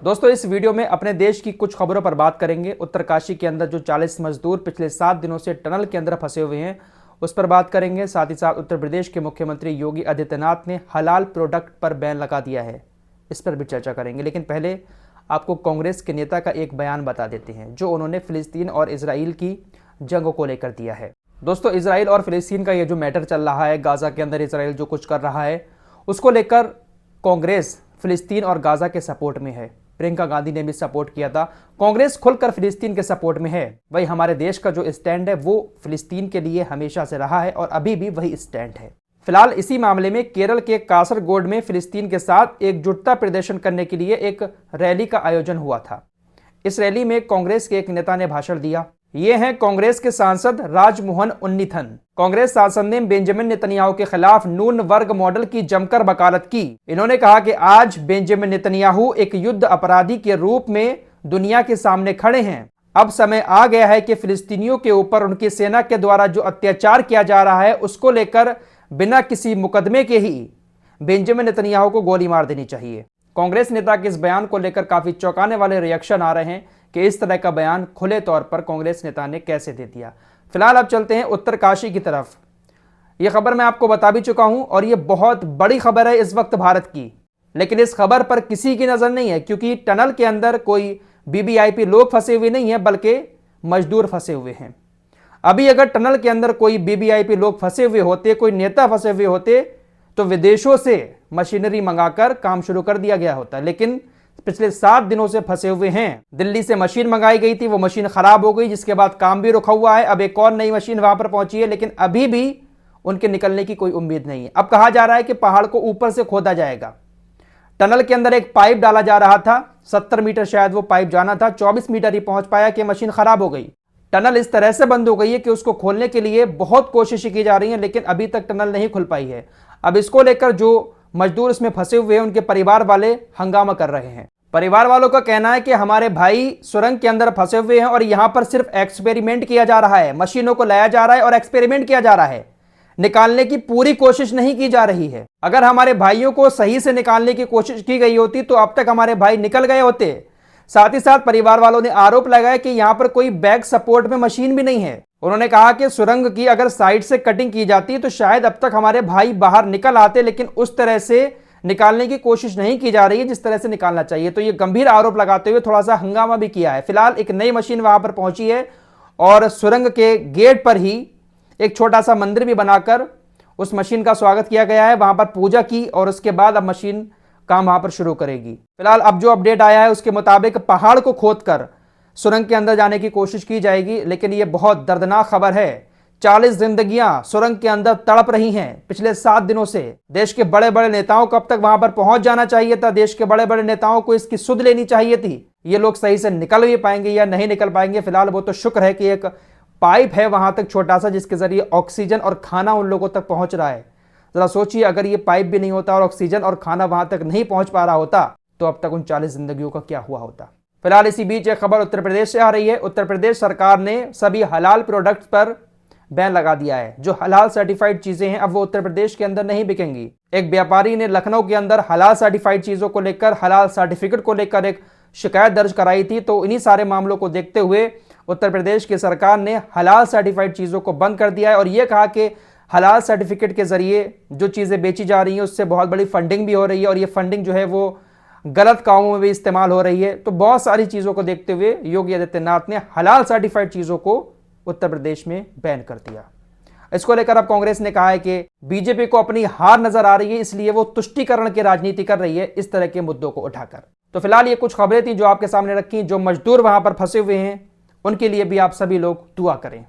दोस्तों इस वीडियो में अपने देश की कुछ खबरों पर बात करेंगे। उत्तरकाशी के अंदर जो 40 मजदूर पिछले 7 दिनों से टनल के अंदर फंसे हुए हैं उस पर बात करेंगे। साथ ही साथ उत्तर प्रदेश के मुख्यमंत्री योगी आदित्यनाथ ने हलाल प्रोडक्ट पर बैन लगा दिया है, इस पर भी चर्चा करेंगे। लेकिन पहले आपको कांग्रेस के नेता का एक बयान बता देते हैं जो उन्होंने फिलिस्तीन और इजराइल की जंग को लेकर दिया है। दोस्तों इजराइल और फिलिस्तीन का ये जो मैटर चल रहा है, गाजा के अंदर इजराइल जो कुछ कर रहा है उसको लेकर कांग्रेस फिलिस्तीन और गाजा के सपोर्ट में है। प्रियंका गांधी ने भी सपोर्ट किया था। कांग्रेस खुलकर फिलिस्तीन के सपोर्ट में है। वही हमारे देश का जो स्टैंड है वो फिलिस्तीन के लिए हमेशा से रहा है और अभी भी वही स्टैंड है। फिलहाल इसी मामले में केरल के कासरगोड में फिलिस्तीन के साथ एकजुटता प्रदर्शन करने के लिए एक रैली का आयोजन हुआ था। इस रैली में कांग्रेस के एक नेता ने भाषण दिया। ये हैं कांग्रेस के सांसद राजमोहन उन्नीथन। कांग्रेस सांसद ने बेंजामिन नेतन्याहू के खिलाफ नून वर्ग मॉडल की जमकर वकालत की। इन्होंने कहा कि आज बेंजामिन नेतन्याहू एक युद्ध अपराधी के रूप में दुनिया के सामने खड़े हैं। अब समय आ गया है कि फिलिस्तीनियों के ऊपर उनकी सेना के द्वारा जो अत्याचार किया जा रहा है उसको लेकर बिना किसी मुकदमे के ही बेंजामिन नेतन्याहू को गोली मार देनी चाहिए। कांग्रेस नेता के इस बयान को लेकर काफी चौंकाने वाले रिएक्शन आ रहे हैं कि इस तरह का बयान खुले तौर पर कांग्रेस नेता ने कैसे दे दिया। फिलहाल अब चलते हैं उत्तरकाशी की तरफ। यह खबर मैं आपको बता भी चुका हूं और यह बहुत बड़ी खबर है इस वक्त भारत की, लेकिन इस खबर पर किसी की नजर नहीं है क्योंकि टनल के अंदर कोई वीवीआईपी लोग फंसे हुए नहीं है बल्कि मजदूर फंसे हुए हैं। अभी अगर टनल के अंदर कोई वीवीआईपी लोग फंसे हुए होते, कोई नेता फंसे हुए होते तो विदेशों से मशीनरी मंगाकर काम शुरू कर दिया गया होता, लेकिन पिछले 7 दिनों से फंसे हुए हैं। दिल्ली से मशीन मंगाई गई थी, वो मशीन खराब हो गई जिसके बाद काम भी रुका हुआ है। अब एक और नई मशीन वहां पर पहुंची है लेकिन अभी भी उनके निकलने की कोई उम्मीद नहीं है। अब कहा जा रहा है कि पहाड़ को ऊपर से खोदा जाएगा। टनल के अंदर एक पाइप डाला जा रहा था, 70 मीटर शायद वो पाइप जाना था, 24 मीटर ही पहुंच पाया कि मशीन खराब हो गई। टनल इस तरह से बंद हो गई है कि उसको खोलने के लिए बहुत कोशिशें की जा रही हैं लेकिन अभी तक टनल नहीं खुल पाई है। अब इसको लेकर जो मजदूर इसमें फंसे हुए हैं उनके परिवार वाले हंगामा कर रहे हैं। परिवार वालों का कहना है कि हमारे भाई सुरंग के अंदर फंसे हुए हैं और यहां पर सिर्फ एक्सपेरिमेंट किया जा रहा है, मशीनों को लाया जा रहा है और एक्सपेरिमेंट किया जा रहा है, निकालने की पूरी कोशिश नहीं की जा रही है। अगर हमारे भाइयों को सही से निकालने की कोशिश की गई होती तो अब तक हमारे भाई निकल गए होते। साथ ही साथ परिवार वालों ने आरोप लगाया कि यहां पर कोई बैक सपोर्ट में मशीन भी नहीं है। उन्होंने कहा कि सुरंग की अगर साइड से कटिंग की जाती तो शायद अब तक हमारे भाई बाहर निकल आते, लेकिन उस तरह से निकालने की कोशिश नहीं की जा रही है जिस तरह से निकालना चाहिए। तो ये गंभीर आरोप लगाते हुए थोड़ा सा हंगामा भी किया है। फिलहाल एक नई मशीन वहां पर पहुंची है और सुरंग के गेट पर ही एक छोटा सा मंदिर भी बनाकर उस मशीन का स्वागत किया गया है। वहां पर पूजा की और उसके बाद अब मशीन काम वहां पर शुरू करेगी। फिलहाल अब जो अपडेट आया है उसके मुताबिक पहाड़ को खोदकर सुरंग के अंदर जाने की कोशिश की जाएगी, लेकिन यह बहुत दर्दनाक खबर है। 40 जिंदगियां सुरंग के अंदर तड़प रही हैं पिछले 7 दिनों से। देश के बड़े बड़े नेताओं को अब तक वहां पर पहुंच जाना चाहिए था। देश के बड़े बड़े नेताओं को इसकी सुध लेनी चाहिए थी। ये लोग सही से निकल भी पाएंगे या नहीं निकल पाएंगे, फिलहाल वो तो शुक्र है कि एक पाइप है वहां तक छोटा सा जिसके जरिए ऑक्सीजन और खाना उन लोगों तक पहुंच रहा है। जरा सोचिए अगर ये पाइप भी नहीं होता और ऑक्सीजन और खाना वहां तक नहीं पहुंच पा रहा होता तो अब तक उन 40 जिंदगियों का क्या हुआ होता। फिलहाल इसी बीच एक खबर उत्तर प्रदेश से आ रही है। उत्तर प्रदेश सरकार ने सभी हलाल प्रोडक्ट्स पर बैन लगा दिया है। जो हलाल सर्टिफाइड चीजें हैं अब वो उत्तर प्रदेश के अंदर नहीं बिकेंगी। एक व्यापारी ने लखनऊ के अंदर हलाल सर्टिफाइड चीजों को लेकर, हलाल सर्टिफिकेट को लेकर एक शिकायत दर्ज कराई थी। तो इन्हीं सारे मामलों को देखते हुए उत्तर प्रदेश की सरकार ने हलाल सर्टिफाइड चीजों को बंद कर दिया है और यह कहा कि हलाल सर्टिफिकेट के जरिए जो चीजें बेची जा रही हैं उससे बहुत बड़ी फंडिंग भी हो रही है और ये फंडिंग जो है वो गलत कामों में भी इस्तेमाल हो रही है। तो बहुत सारी चीजों को देखते हुए योगी आदित्यनाथ ने हलाल सर्टिफाइड चीजों को उत्तर प्रदेश में बैन कर दिया। इसको लेकर अब कांग्रेस ने कहा है कि बीजेपी को अपनी हार नजर आ रही है, इसलिए वो तुष्टीकरण की राजनीति कर रही है इस तरह के मुद्दों को उठाकर। तो फिलहाल ये कुछ खबरें थी जो आपके सामने रखी। जो मजदूर वहां पर फंसे हुए हैं उनके लिए भी आप सभी लोग दुआ करें।